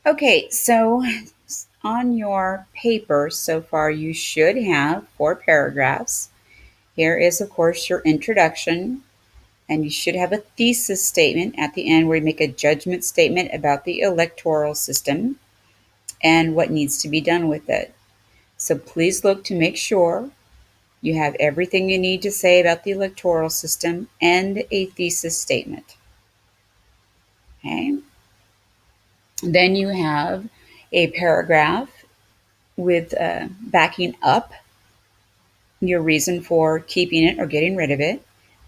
Okay, so on your paper so far, you should have 4 paragraphs. Here is, of course, your introduction, and you should have a thesis statement at the end where you make a judgment statement about the electoral system and what needs to be done with it. So please look to make sure you have everything you need to say about the electoral system and a thesis statement. Okay. Then you have a paragraph with backing up your reason for keeping it or getting rid of it.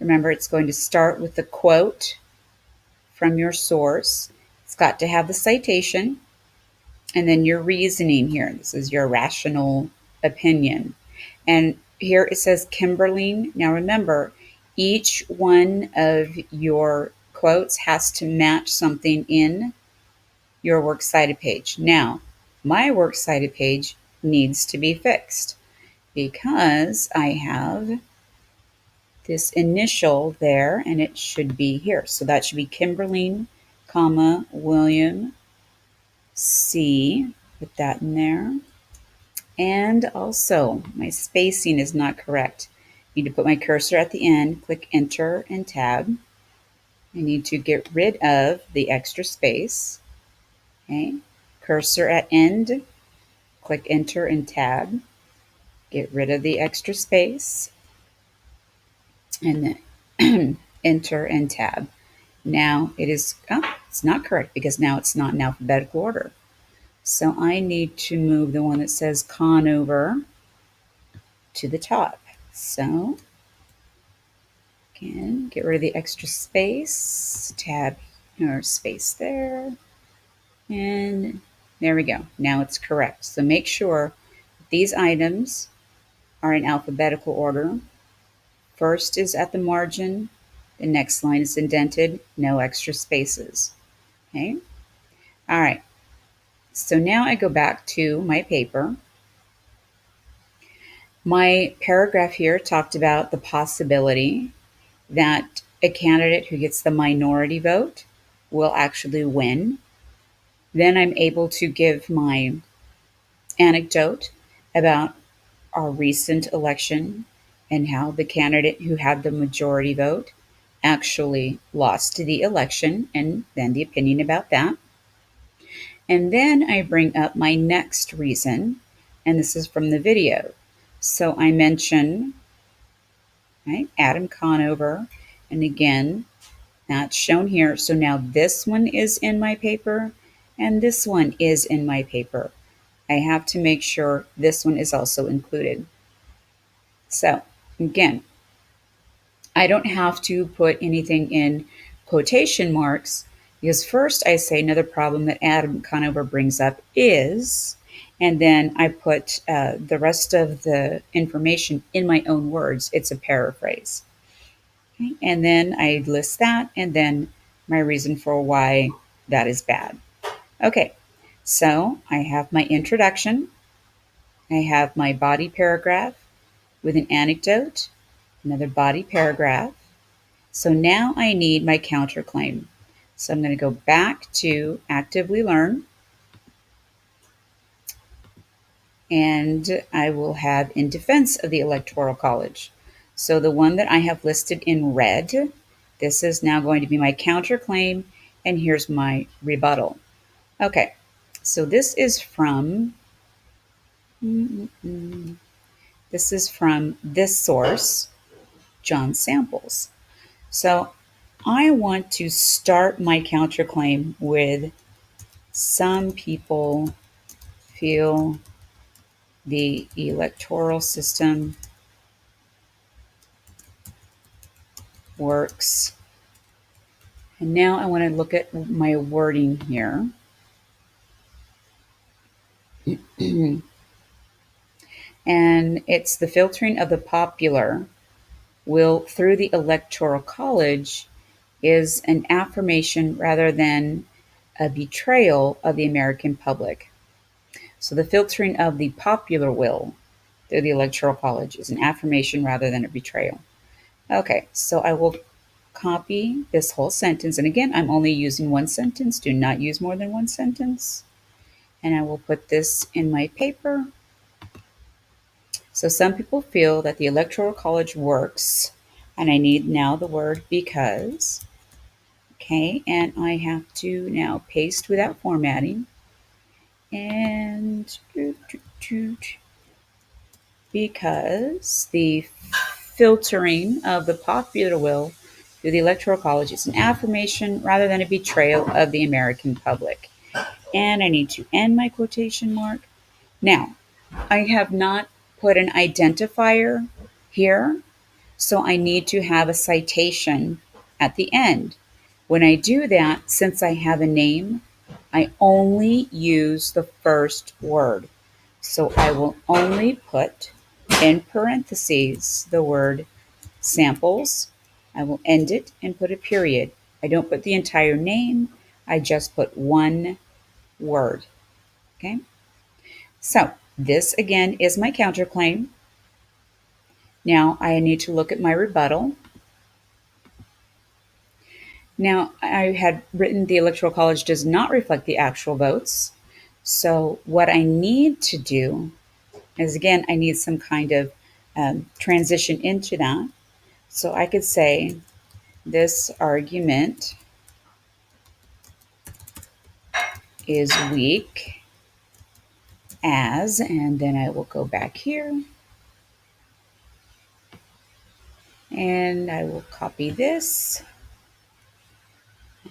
Remember, it's going to start with the quote from your source. It's got to have the citation and then your reasoning here. This is your rational opinion. And here it says Kimberline. Now remember, each one of your quotes has to match something in your works cited page. Now, my works cited page needs to be fixed because I have this initial there and it should be here. So that should be Kimberline, comma, William C. Put that in there. And also, my spacing is not correct. I need to put my cursor at the end, click Enter and Tab. I need to get rid of the extra space. Okay. Cursor at end, click Enter and Tab. Get rid of the extra space. And then Enter and Tab. Now it's not correct because now it's not in alphabetical order. So I need to move the one that says Conover to the top. So again, get rid of the extra space, tab or space there, and there we go. Now it's correct. So make sure these items are in alphabetical order. First is at the margin, the next line is indented, no extra spaces. Okay. All right. So now I go back to my paper. My paragraph here talked about the possibility that a candidate who gets the minority vote will actually win. Then I'm able to give my anecdote about our recent election and how the candidate who had the majority vote actually lost the election, and then the opinion about that. And then I bring up my next reason, and this is from the video. So I mention, right, Adam Conover, and again, that's shown here. So now this one is in my paper, and this one is in my paper. I have to make sure this one is also included. So again, I don't have to put anything in quotation marks because first I say another problem that Adam Conover brings up is, and then I put the rest of the information in my own words. It's a paraphrase. Okay? And then I list that and then my reason for why that is bad. Okay, so I have my introduction. I have my body paragraph with an anecdote, another body paragraph. So now I need my counterclaim. So I'm going to go back to Actively Learn, and I will have in defense of the Electoral College. So the one that I have listed in red, this is now going to be my counterclaim, and here's my rebuttal. Okay, so this is from this source, John Samples. So I want to start my counterclaim with some people feel the electoral system works. And now I want to look at my wording here. And it's the filtering of the popular will through the Electoral College is an affirmation rather than a betrayal of the American public. So the filtering of the popular will through the Electoral College is an affirmation rather than a betrayal. Okay, so I will copy this whole sentence. And again, I'm only using one sentence. Do not use more than one sentence. and I will put this in my paper. So some people feel that the Electoral College works, and I need now the word because. Okay, and I have to now paste without formatting. And because the filtering of the popular will through the Electoral College is an affirmation rather than a betrayal of the American public. And I need to end my quotation mark. Now, I have not put an identifier here, so I need to have a citation at the end. When I do that, since I have a name, I only use the first word. So I will only put in parentheses the word samples. I will end it and put a period. I don't put the entire name, I just put one word. Okay? So this again is my counterclaim. Now I need to look at my rebuttal. Now, I had written the Electoral College does not reflect the actual votes. So, what I need to do is, again, I need some kind of transition into that. So, I could say this argument is weak as, and then I will go back here and I will copy this.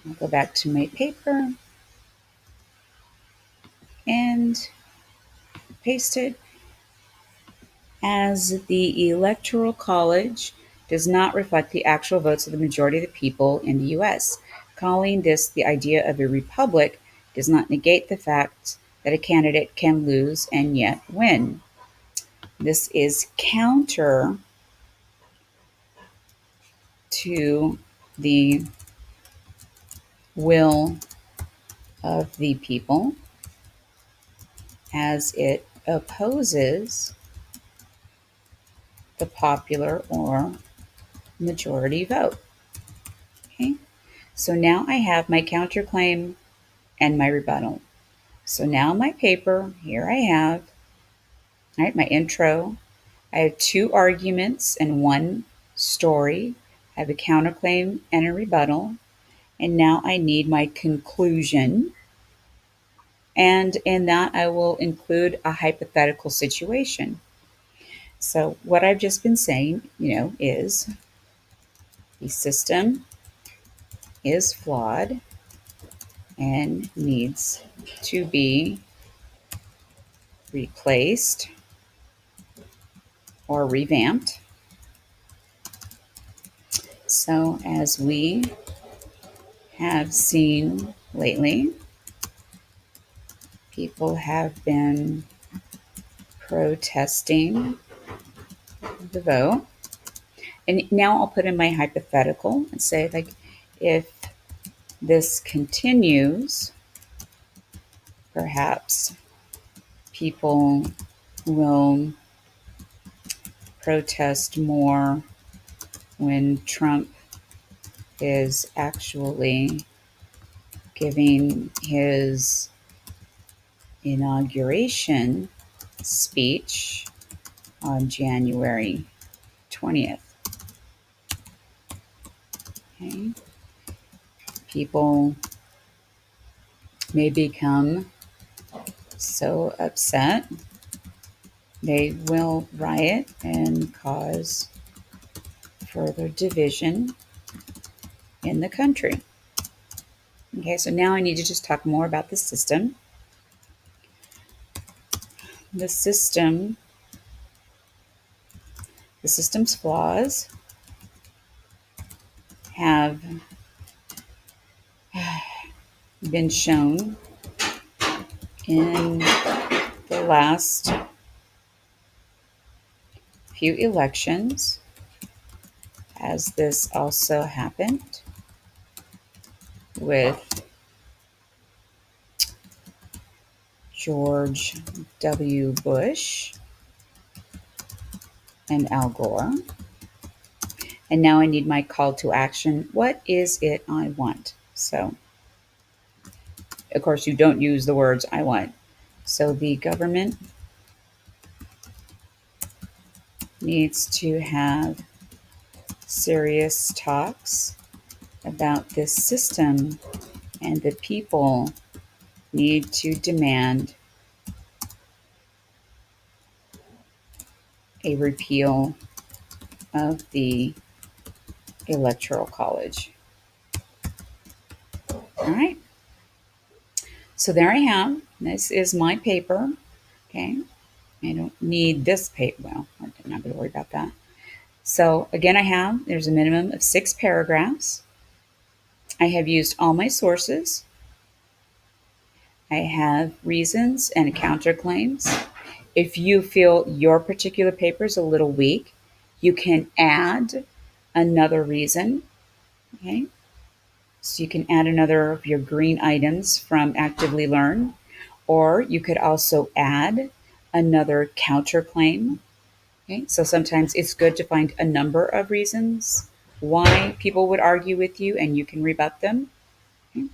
I'll go back to my paper and paste it. As the Electoral College does not reflect the actual votes of the majority of the people in the U.S. Calling this the idea of a republic does not negate the fact that a candidate can lose and yet win. This is counter to the will of the people, as it opposes the popular or majority vote. Okay, so now I have my counterclaim and my rebuttal. So now my paper, here I have, all right, my intro. I have two arguments and one story. I have a counterclaim and a rebuttal. And now I need my conclusion. And in that, I will include a hypothetical situation. So what I've just been saying, is the system is flawed and needs to be replaced or revamped. So as we have seen lately, people have been protesting the vote. And now I'll put in my hypothetical and say, like, if this continues, perhaps people will protest more when Trump is actually giving his inauguration speech on January 20th. Okay. People may become so upset they will riot and cause further division in the country. Okay, so now I need to just talk more about the system. The system's flaws have been shown in the last few elections, as this also happened with George W. Bush and Al Gore. And now I need my call to action. What is it I want? So, of course, you don't use the words I want. So the government needs to have serious talks about this system, and the people need to demand a repeal of the Electoral College. All right. So there I have. This is my paper. Okay. I don't need this paper. Well, I'm not going to worry about that. So again, there's a minimum of 6 paragraphs. I have used all my sources. I have reasons and counterclaims. If you feel your particular paper is a little weak, you can add another reason. Okay. So you can add another of your green items from Actively Learn, or you could also add another counterclaim. Okay. So sometimes it's good to find a number of reasons why people would argue with you and you can rebut them. Okay.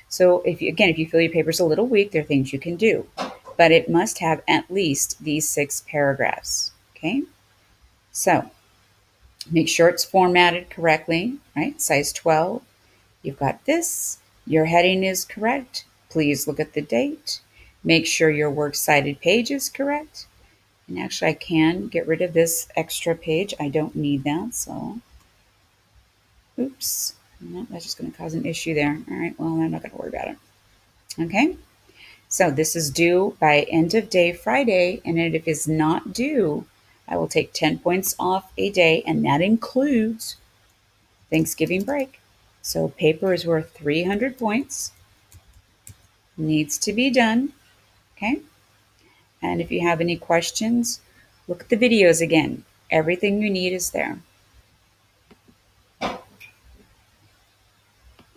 So if you feel your paper's a little weak, there are things you can do, but it must have at least these 6 paragraphs. Okay. So make sure it's formatted correctly, right? Size 12. You've got this. Your heading is correct. Please look at the date. Make sure your works cited page is correct. And actually, I can get rid of this extra page. I don't need that, so oops. No, that's just going to cause an issue there. All right, well, I'm not going to worry about it. Okay, so this is due by end of day Friday, and if it is not due, I will take 10 points off a day, and that includes Thanksgiving break. So paper is worth 300 points. Needs to be done. Okay. And if you have any questions, look at the videos again. Everything you need is there.